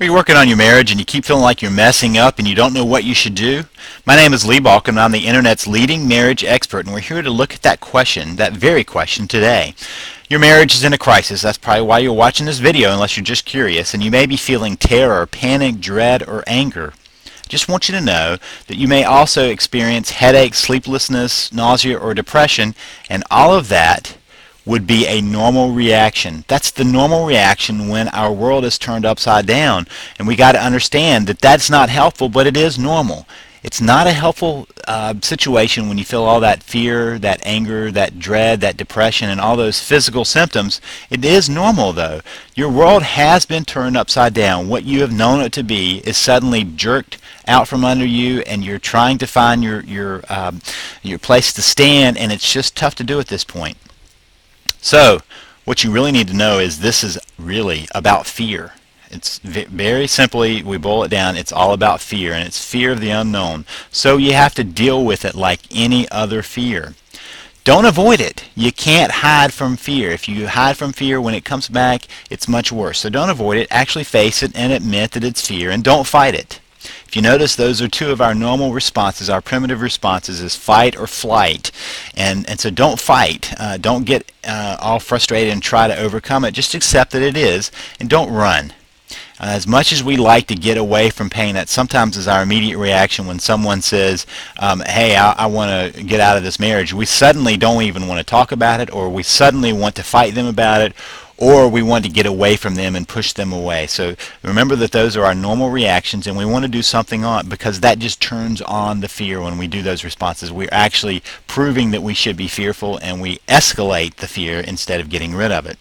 Are you working on your marriage and you keep feeling like you're messing up and you don't know what you should do? My name is Lee Balk and I'm the internet's leading marriage expert, and we're here to look at that question, that very question today. Your marriage is in a crisis. That's probably why you're watching this video, unless you're just curious, and you may be feeling terror, panic, dread, or anger. Just want you to know that you may also experience headache, sleeplessness, nausea, or depression, and all of that would be a normal reaction. That's the normal reaction when our world is turned upside down, and we got to understand that that's not helpful, but it is normal. It's not a helpful situation when you feel all that fear, that anger, that dread, that depression, and all those physical symptoms. It is normal, though. Your world has been turned upside down. What you have known it to be is suddenly jerked out from under you, and you're trying to find your place to stand, and it's just tough to do at this point. So, what you really need to know is this is really about fear. It's very simply, we boil it down, it's all about fear, and it's fear of the unknown. So you have to deal with it like any other fear. Don't avoid it. You can't hide from fear. If you hide from fear, when it comes back, it's much worse. So don't avoid it. Actually face it and admit that it's fear, and don't fight it. If you notice, those are two of our normal responses. Our primitive responses is fight or flight, and so don't fight. Don't get all frustrated and try to overcome it. Just accept that it is, and don't run. As much as we like to get away from pain, that sometimes is our immediate reaction when someone says, hey, I want to get out of this marriage. We suddenly don't even want to talk about it, or we suddenly want to fight them about it, or we want to get away from them and push them away. So remember that those are our normal reactions, and we want to do something on it, because that just turns on the fear when we do those responses. We're actually proving that we should be fearful, and we escalate the fear instead of getting rid of it.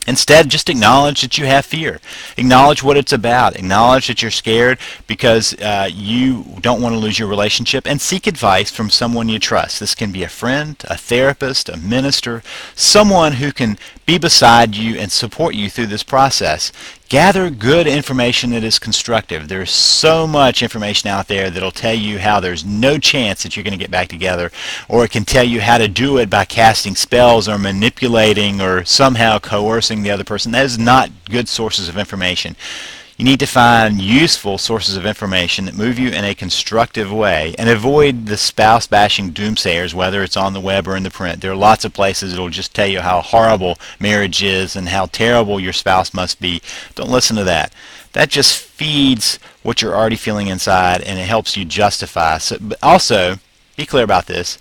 Instead, just acknowledge that you have fear. Acknowledge what it's about. Acknowledge that you're scared because you don't want to lose your relationship, and seek advice from someone you trust. This can be a friend, a therapist, a minister, someone who can be beside you and support you through this process. Gather good information that is constructive. There's so much information out there that'll tell you how there's no chance that you're going to get back together, or it can tell you how to do it by casting spells or manipulating or somehow coercing the other person. That is not good sources of information. You need to find useful sources of information that move you in a constructive way, and avoid the spouse-bashing doomsayers, whether it's on the web or in the print. There are lots of places that will just tell you how horrible marriage is and how terrible your spouse must be. Don't listen to that. That just feeds what you're already feeling inside, and it helps you justify. So, but also, be clear about this.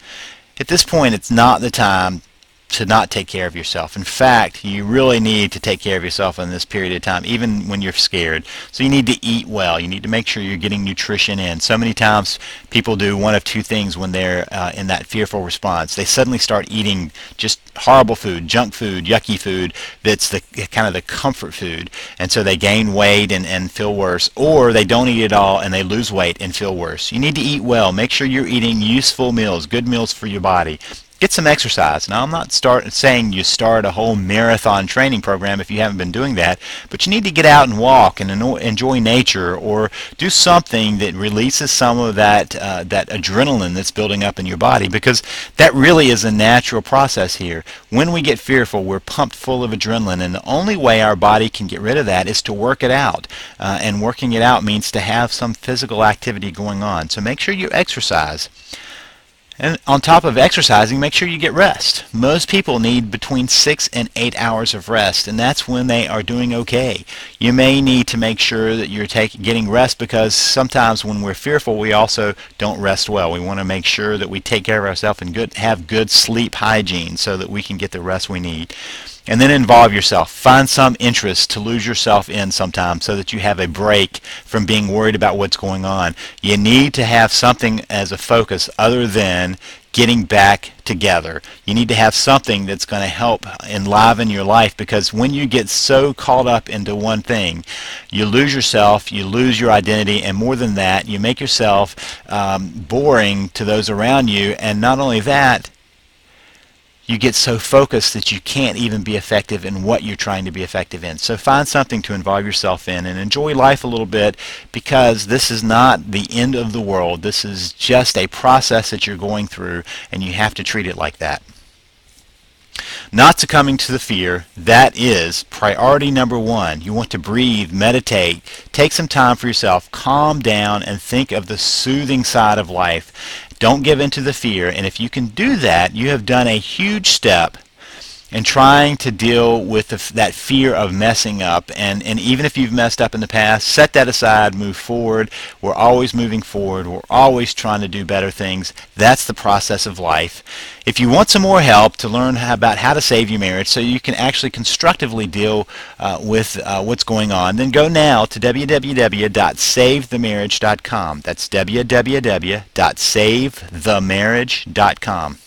At this point, it's not the time to not take care of yourself. In fact, you really need to take care of yourself in this period of time, even when you're scared. So you need to eat well. You need to make sure you're getting nutrition in. So many times people do one of two things when they're in that fearful response. They suddenly start eating just horrible food, junk food, yucky food, that's the kind of the comfort food, and so they gain weight and feel worse, or they don't eat at all and they lose weight and feel worse. You need to eat well. Make sure you're eating useful meals, good meals for your body. Get some exercise. Now, I'm not saying you start a whole marathon training program if you haven't been doing that, but you need to get out and walk and enjoy nature, or do something that releases some of that adrenaline that's building up in your body, because that really is a natural process here. When we get fearful, we're pumped full of adrenaline, and the only way our body can get rid of that is to work it out. And working it out means to have some physical activity going on. So make sure you exercise. And on top of exercising, make sure you get rest. Most people need between 6 and 8 hours of rest, and that's when they are doing okay. You may need to make sure that you're getting rest, because sometimes when we're fearful, we also don't rest well. We want to make sure that we take care of ourselves and have good sleep hygiene so that we can get the rest we need. And then involve yourself. Find some interest to lose yourself in sometimes, so that you have a break from being worried about what's going on. You need to have something as a focus other than getting back together. You need to have something that's going to help enliven your life, because when you get so caught up into one thing, you lose yourself, you lose your identity, and more than that, you make yourself boring to those around you. And not only that, you get so focused that you can't even be effective in what you're trying to be effective in. So find something to involve yourself in and enjoy life a little bit, because this is not the end of the world. This is just a process that you're going through, and you have to treat it like that. Not succumbing to the fear, that is priority number one. You want to breathe, meditate, take some time for yourself, calm down, and think of the soothing side of life. Don't give in to the fear, and if you can do that, you have done a huge step in trying to deal with that fear of messing up. And even if you've messed up in the past, set that aside, move forward. We're always moving forward. We're always trying to do better things. That's the process of life. If you want some more help to learn about how to save your marriage so you can actually constructively deal with what's going on, then go now to www.savethemarriage.com. That's www.savethemarriage.com.